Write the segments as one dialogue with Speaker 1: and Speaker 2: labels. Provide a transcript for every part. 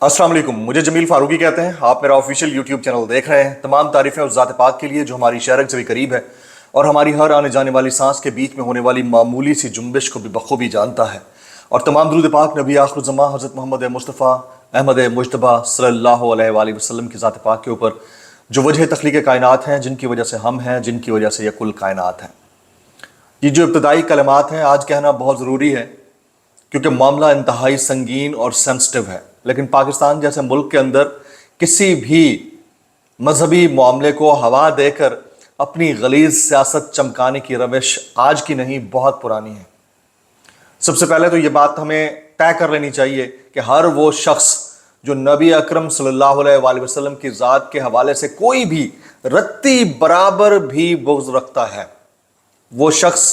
Speaker 1: السلام علیکم، مجھے جمیل فاروقی کہتے ہیں. آپ میرا آفیشیل یوٹیوب چینل دیکھ رہے ہیں. تمام تعریفیں اس ذات پاک کے لیے جو ہماری شرک سے بھی قریب ہے اور ہماری ہر آنے جانے والی سانس کے بیچ میں ہونے والی معمولی سی جنبش کو بھی بخوبی جانتا ہے. اور تمام درود پاک نبی آخر الزماں حضرت محمد مصطفیٰ احمد مجتبیٰ صلی اللہ علیہ وآلہ وسلم کی ذات پاک کے اوپر، جو وجہ تخلیق کائنات ہیں، جن کی وجہ سے ہم ہیں، جن کی وجہ سے یہ کل کائنات ہیں. یہ جو ابتدائی کلمات ہیں آج کہنا بہت ضروری ہے کیونکہ معاملہ انتہائی سنگین اور سینسٹیو ہے. لیکن پاکستان جیسے ملک کے اندر کسی بھی مذہبی معاملے کو ہوا دے کر اپنی غلیظ سیاست چمکانے کی روش آج کی نہیں، بہت پرانی ہے. سب سے پہلے تو یہ بات ہمیں طے کر لینی چاہیے کہ ہر وہ شخص جو نبی اکرم صلی اللہ علیہ وآلہ وسلم کی ذات کے حوالے سے کوئی بھی رتی برابر بھی بغض رکھتا ہے، وہ شخص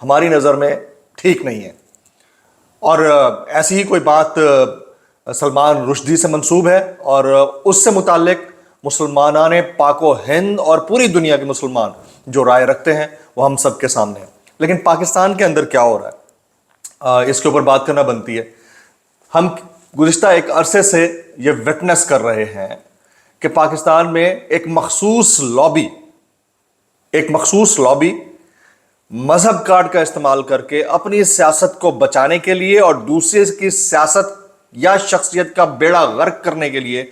Speaker 1: ہماری نظر میں ٹھیک نہیں ہے. اور ایسی ہی کوئی بات سلمان رشدی سے منسوب ہے اور اس سے متعلق مسلمانان پاک و ہند اور پوری دنیا کے مسلمان جو رائے رکھتے ہیں وہ ہم سب کے سامنے ہیں. لیکن پاکستان کے اندر کیا ہو رہا ہے اس کے اوپر بات کرنا بنتی ہے. ہم گزشتہ ایک عرصے سے یہ وٹنس کر رہے ہیں کہ پاکستان میں ایک مخصوص لابی مذہب کارڈ کا استعمال کر کے اپنی سیاست کو بچانے کے لیے اور دوسرے کی سیاست یا شخصیت کا بیڑا غرق کرنے کے لیے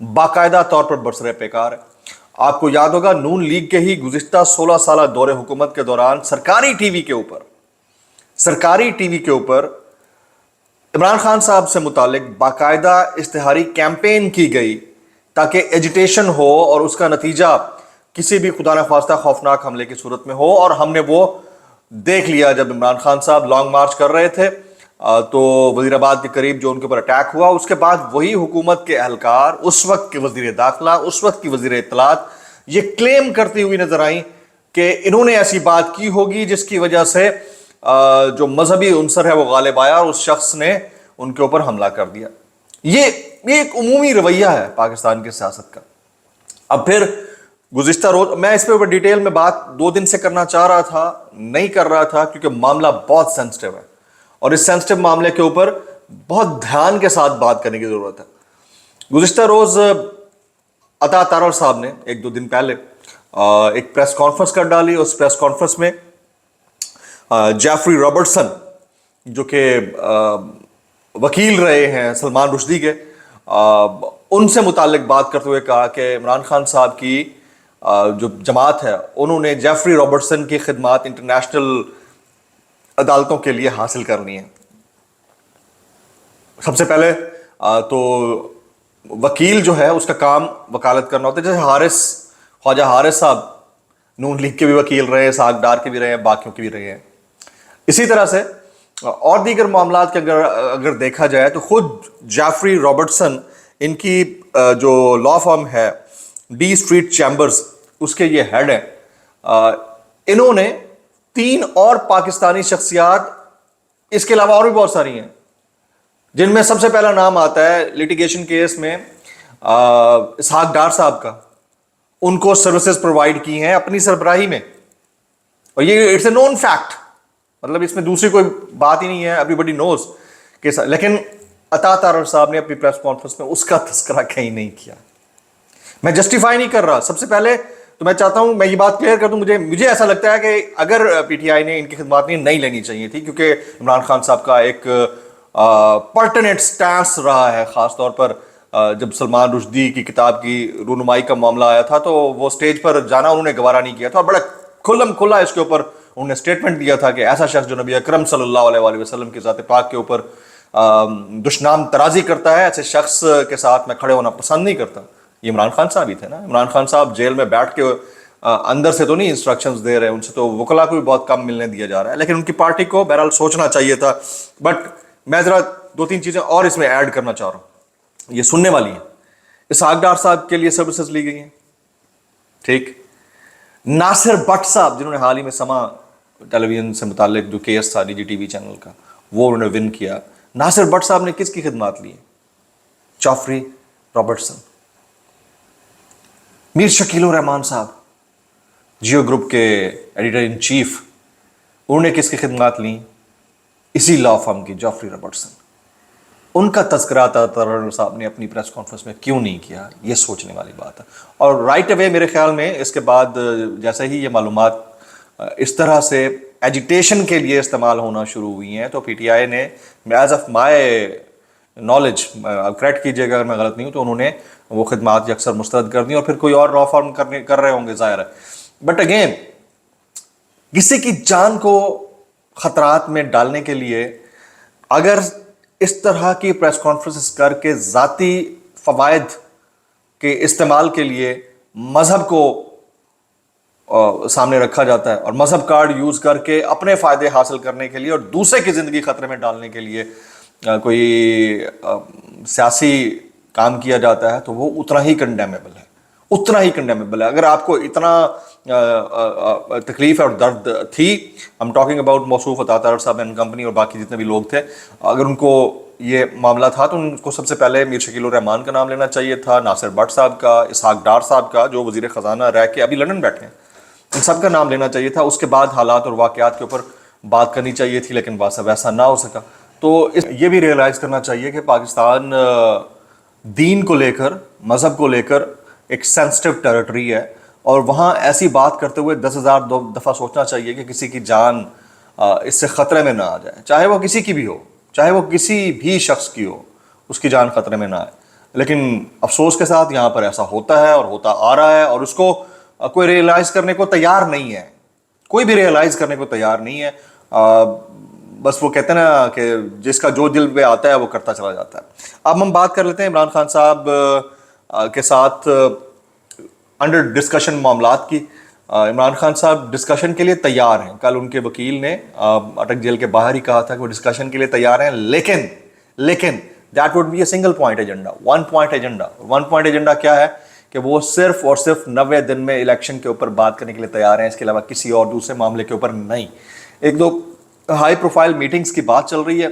Speaker 1: باقاعدہ طور پر برسر پیکار ہے. آپ کو یاد ہوگا نون لیگ کے ہی گزشتہ 16 سالہ دور حکومت کے دوران سرکاری ٹی وی کے اوپر عمران خان صاحب سے متعلق باقاعدہ اشتہاری کیمپین کی گئی تاکہ ایجیٹیشن ہو اور اس کا نتیجہ کسی بھی خدا نخواستہ خوفناک حملے کی صورت میں ہو. اور ہم نے وہ دیکھ لیا جب عمران خان صاحب لانگ مارچ کر رہے تھے تو وزیر آباد کے قریب جو ان کے اوپر اٹیک ہوا، اس کے بعد وہی حکومت کے اہلکار، اس وقت کے وزیر داخلہ، اس وقت کی وزیر اطلاعات یہ کلیم کرتی ہوئی نظر آئیں کہ انہوں نے ایسی بات کی ہوگی جس کی وجہ سے جو مذہبی عنصر ہے وہ غالب آیا اور اس شخص نے ان کے اوپر حملہ کر دیا. یہ ایک عمومی رویہ ہے پاکستان کی سیاست کا. اب پھر گزشتہ روز میں اس پہ اوپر ڈیٹیل میں بات 2 دن سے کرنا چاہ رہا تھا، نہیں کر رہا تھا کیونکہ معاملہ بہت سینسٹیو ہے اور اس سینسٹیو معاملے کے اوپر بہت دھیان کے ساتھ بات کرنے کی ضرورت ہے. گزشتہ روز عطا تارڑ صاحب نے 1-2 دن پہلے ایک پریس کانفرنس کر ڈالی. اس پریس کانفرنس میں جیفری رابرٹسن جو کہ وکیل رہے ہیں سلمان رشدی کے، ان سے متعلق بات کرتے ہوئے کہا کہ عمران خان صاحب کی جو جماعت ہے انہوں نے جیفری رابرٹسن کی خدمات انٹرنیشنل عدالتوں کے لیے حاصل کرنی ہے. سب سے پہلے تو وکیل جو ہے اس کا کام وکالت کرنا ہوتا ہے. جیسے خواجہ حارث صاحب نون لیگ کے بھی وکیل رہے ہیں، ساکھ ڈار کے بھی رہے ہیں، باقیوں کے بھی رہے ہیں. اسی طرح سے اور دیگر معاملات کے اگر دیکھا جائے تو خود جیفری رابرٹسن، ان کی جو لا فرم ہے ڈی اسٹریٹ چیمبرز، اس کے یہ ہیڈ ہیں. انہوں نے 3 اور پاکستانی شخصیات، اس کے علاوہ اور بھی بہت ساری ہیں، جن میں سب سے پہلا نام آتا ہے لیٹیگیشن کیس میں اسحاق ڈار صاحب کا، ان کو سروسز پرووائڈ کی ہیں اپنی سربراہی میں. اور یہ اٹس اے نون فیکٹ، مطلب اس میں دوسری کوئی بات ہی نہیں ہے، ایوری بڈی نوز. لیکن عطا تارڑ صاحب نے اپنی پریس کانفرنس میں اس کا تذکرہ کہیں نہیں کیا. میں جسٹیفائی نہیں کر رہا. سب سے پہلے تو میں چاہتا ہوں میں یہ بات کلیئر کر دوں، مجھے ایسا لگتا ہے کہ اگر پی ٹی آئی نے ان کی خدمات نہیں لینی چاہیے تھی، کیونکہ عمران خان صاحب کا ایک پرٹنیٹ سٹانس رہا ہے، خاص طور پر جب سلمان رشدی کی کتاب کی رونمائی کا معاملہ آیا تھا تو وہ سٹیج پر جانا انہوں نے گوارا نہیں کیا تھا، اور بڑا کھلا اس کے اوپر انہوں نے اسٹیٹمنٹ دیا تھا کہ ایسا شخص جو نبی اکرم صلی اللہ علیہ وآلہ وسلم کی ذات پاک کے اوپر دشنام ترازی کرتا ہے، ایسے شخص کے ساتھ میں کھڑے ہونا پسند نہیں کرتا. یہ عمران خان صاحب ہی تھے نا. عمران خان صاحب جیل میں بیٹھ کے اندر سے تو نہیں انسٹرکشنز دے رہے، ان سے تو وکلا کو بھی بہت کم ملنے دیا جا رہا ہے. لیکن ان کی پارٹی کو بہرحال سوچنا چاہیے تھا. بٹ میں ذرا 2-3 چیزیں اور اس میں ایڈ کرنا چاہ رہا ہوں، یہ سننے والی ہیں. اسحاق ڈار صاحب کے لیے سروسز لی گئی ہیں، ٹھیک. ناصر بٹ صاحب جنہوں نے حال ہی میں سما ٹیلی ویژن سے متعلق جو کیس تھا D G T V channel کا، وہ انہوں نے ون کیا. ناصر بٹ صاحب نے کس کی خدمات لی؟ Geoffrey Robertson. میر شکیل الرحمان صاحب جیو گروپ کے ایڈیٹر ان چیف، انہوں نے کس کی خدمات لیں؟ اسی لا فرم کی، جیفری رابرٹسن. ان کا تذکرہ طاہر صاحب نے اپنی پریس کانفرنس میں کیوں نہیں کیا؟ یہ سوچنے والی بات ہے. اور رائٹ اوے میرے خیال میں اس کے بعد جیسے ہی یہ معلومات اس طرح سے ایجیٹیشن کے لیے استعمال ہونا شروع ہوئی ہیں تو پی ٹی آئی نے as of my knowledge, correct کیجیے گا اگر میں غلط نہیں ہوں، تو انہوں نے وہ خدمات اکثر مسترد کر دی اور پھر کوئی اور را فارم کر رہے ہوں گے، ظاہر ہے. بٹ اگین کسی کی جان کو خطرات میں ڈالنے کے لیے اگر اس طرح کی پریس کانفرنسز کر کے ذاتی فوائد کے استعمال کے لیے مذہب کو سامنے رکھا جاتا ہے اور مذہب کارڈ یوز کر کے اپنے فائدے حاصل کرنے کے لیے اور دوسرے کی زندگی خطرے میں ڈالنے کے لیے کوئی سیاسی کام کیا جاتا ہے تو وہ اتنا ہی کنڈیمیبل ہے، اتنا ہی کنڈیمیبل ہے. اگر آپ کو اتنا تکلیف اور درد تھی، ہم ٹاکنگ اباؤٹ موصوف عطا طاہر صاحب اینڈ کمپنی اور باقی جتنے بھی لوگ تھے، اگر ان کو یہ معاملہ تھا تو ان کو سب سے پہلے میر شکیل الرحمان کا نام لینا چاہیے تھا، ناصر بٹ صاحب کا، اسحاق ڈار صاحب کا جو وزیر خزانہ رہ کے ابھی لندن بیٹھے ہیں، ان سب کا نام لینا چاہیے تھا. اس کے بعد حالات اور واقعات کے اوپر بات کرنی چاہیے تھی، لیکن ویسا نہ ہو سکا. تو یہ بھی ریئلائز کرنا چاہیے کہ پاکستان دین کو لے کر، مذہب کو لے کر ایک سینسٹیو ٹیریٹری ہے اور وہاں ایسی بات کرتے ہوئے 10,000 دفعہ سوچنا چاہیے کہ کسی کی جان اس سے خطرے میں نہ آ جائے، چاہے وہ کسی کی بھی ہو، چاہے وہ کسی بھی شخص کی ہو، اس کی جان خطرے میں نہ آئے. لیکن افسوس کے ساتھ یہاں پر ایسا ہوتا ہے اور ہوتا آ رہا ہے اور اس کو کوئی ریئلائز کرنے کو تیار نہیں ہے، کوئی بھی ریئلائز کرنے کو تیار نہیں ہے. بس وہ کہتے ہیں نا کہ جس کا جو دل پہ آتا ہے وہ کرتا چلا جاتا ہے. اب ہم بات کر لیتے ہیں عمران خان صاحب کے ساتھ انڈر ڈسکشن معاملات کی. عمران خان صاحب ڈسکشن کے لیے تیار ہیں. کل ان کے وکیل نے اٹک جیل کے باہر ہی کہا تھا کہ وہ ڈسکشن کے لیے تیار ہیں، لیکن that would be a single point agenda, one point agenda کیا ہے کہ وہ صرف اور صرف 90 دن میں الیکشن کے اوپر بات کرنے کے لیے تیار ہیں، اس کے علاوہ کسی اور دوسرے معاملے کے اوپر نہیں. ایک دو ہائی پروفائل میٹنگز کی بات چل رہی ہے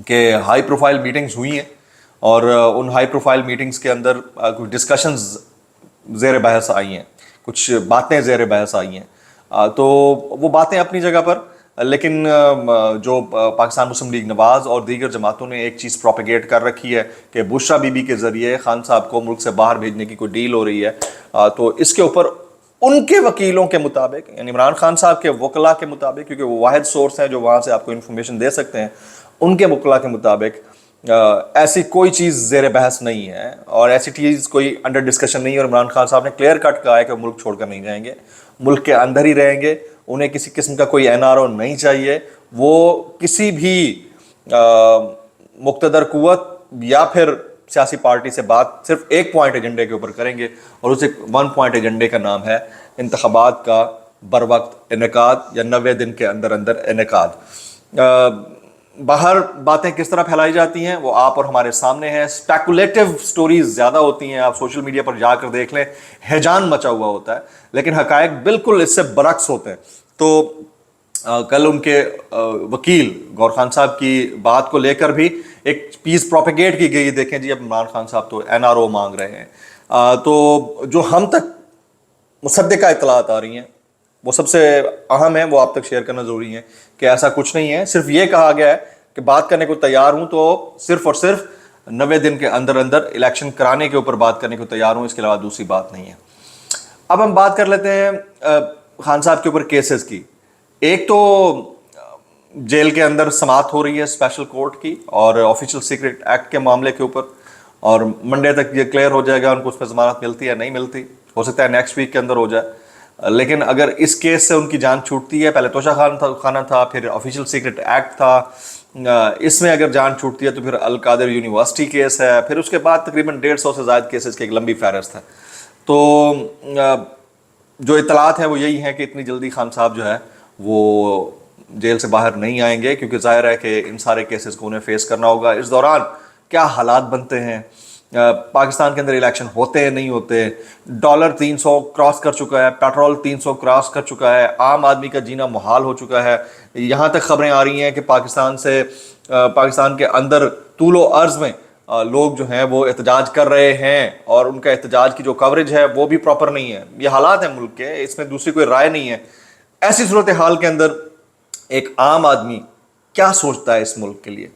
Speaker 1: کہ ہائی پروفائل میٹنگز ہوئی ہیں اور ان ہائی پروفائل میٹنگز کے اندر کچھ ڈسکشنز زیر بحث آئی ہیں، کچھ باتیں زیر بحث آئی ہیں. تو وہ باتیں اپنی جگہ پر، لیکن جو پاکستان مسلم لیگ نواز اور دیگر جماعتوں نے ایک چیز پروپیگیٹ کر رکھی ہے کہ بشرا بی بی کے ذریعے خان صاحب کو ملک سے باہر بھیجنے کی کوئی ڈیل ہو رہی ہے، تو اس کے اوپر ان کے وکیلوں کے مطابق، یعنی عمران خان صاحب کے وکلاء کے مطابق، کیونکہ وہ واحد سورس ہیں جو وہاں سے آپ کو انفارمیشن دے سکتے ہیں، ان کے وکلاء کے مطابق ایسی کوئی چیز زیر بحث نہیں ہے اور ایسی چیز کوئی انڈر ڈسکشن نہیں ہے. اور عمران خان صاحب نے کلیئر کٹ کہا ہے کہ وہ ملک چھوڑ کر نہیں جائیں گے، ملک کے اندر ہی رہیں گے، انہیں کسی قسم کا کوئی این آر او نہیں چاہیے. وہ کسی بھی مقتدر قوت یا پھر سیاسی پارٹی سے بات صرف ایک پوائنٹ ایجنڈے کے اوپر کریں گے اور اس ایک ون پوائنٹ ایجنڈے کا نام ہے انتخابات کا بر وقت انعقاد یا 90 دن کے اندر انعقاد. باہر باتیں کس طرح پھیلائی جاتی ہیں وہ آپ اور ہمارے سامنے ہیں. اسپیکولیٹو سٹوریز زیادہ ہوتی ہیں، آپ سوشل میڈیا پر جا کر دیکھ لیں، ہیجان مچا ہوا ہوتا ہے، لیکن حقائق بالکل اس سے برعکس ہوتے ہیں. تو کل ان کے وکیل گور خان صاحب کی بات کو لے کر بھی ایک پیس پروپیگیٹ کی گئی. دیکھیں جی اب عمران خان صاحب تو این آر او مانگ رہے ہیں. تو جو ہم تک مصدقہ اطلاعات آ رہی ہیں وہ سب سے اہم ہیں، وہ آپ تک شیئر کرنا ضروری ہے کہ ایسا کچھ نہیں ہے. صرف یہ کہا گیا ہے کہ بات کرنے کو تیار ہوں تو صرف اور صرف 90 دن کے اندر الیکشن کرانے کے اوپر بات کرنے کو تیار ہوں، اس کے علاوہ دوسری بات نہیں ہے. اب ہم بات کر لیتے ہیں خان صاحب کے اوپر کیسز کی. ایک تو جیل کے اندر سماعت ہو رہی ہے اسپیشل کورٹ کی اور آفیشیل سیکرٹ ایکٹ کے معاملے کے اوپر، اور منڈے تک یہ کلیئر ہو جائے گا ان کو اس پہ ضمانت ملتی ہے نہیں ملتی. ہو سکتا ہے نیکسٹ ویک کے اندر ہو جائے. لیکن اگر اس کیس سے ان کی جان چھوٹتی ہے، پہلے توشہ خانہ تھا، پھر آفیشیل سیکرٹ ایکٹ تھا، اس میں اگر جان چھوٹتی ہے تو پھر القادر یونیورسٹی کیس ہے، پھر اس کے بعد تقریباً 150 سے زائد کیسز کی ایک لمبی فہرست ہے. تو جو اطلاعات ہیں وہ یہی ہیں کہ اتنی جلدی خان صاحب جو ہے وہ جیل سے باہر نہیں آئیں گے، کیونکہ ظاہر ہے کہ ان سارے کیسز کو انہیں فیس کرنا ہوگا. اس دوران کیا حالات بنتے ہیں، پاکستان کے اندر الیکشن ہوتے ہیں نہیں ہوتے، ڈالر 300 کراس کر چکا ہے، پیٹرول 300 کراس کر چکا ہے، عام آدمی کا جینا محال ہو چکا ہے. یہاں تک خبریں آ رہی ہیں کہ پاکستان کے اندر طول و عرض میں لوگ جو ہیں وہ احتجاج کر رہے ہیں اور ان کا احتجاج کی جو کوریج ہے وہ بھی پراپر نہیں ہے. یہ حالات ہیں ملک کے، اس میں دوسری کوئی رائے نہیں ہے. ایسی صورتحال کے اندر ایک عام آدمی کیا سوچتا ہے اس ملک کے لیے؟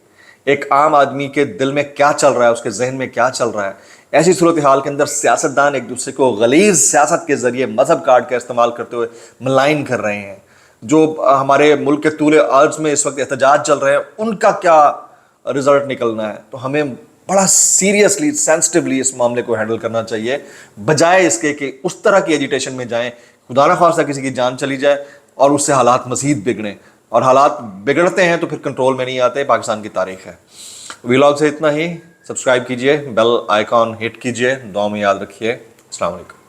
Speaker 1: ایک عام آدمی کے دل میں کیا چل رہا ہے, اس کے ذہن میں کیا چل رہا ہے. ایسی صورتحال کے اندر سیاستدان ایک دوسرے کو غلیظ سیاست کے ذریعے مذہب کارڈ کا استعمال کرتے ہوئے ملائن کر رہے ہیں. جو ہمارے ملک کے طول عرض میں اس وقت احتجاج چل رہے ہیں, ان کا کیا رزلٹ نکلنا ہے. تو ہمیں بڑا سیریسلی, سینسٹیولی اس معاملے کو ہینڈل کرنا چاہیے, بجائے اس کے کہ اس طرح کی ایجیٹیشن میں جائیں, خدا نہ خواستہ کسی کی جان چلی جائے اور اس سے حالات مزید بگڑیں. اور حالات بگڑتے ہیں تو پھر کنٹرول میں نہیں آتے. پاکستان کی تاریخ ہے. ویلاگ سے اتنا ہی. سبسکرائب کیجئے, بیل آئیکن ہٹ کیجئے, دعاؤں میں یاد رکھیے. السلام علیکم.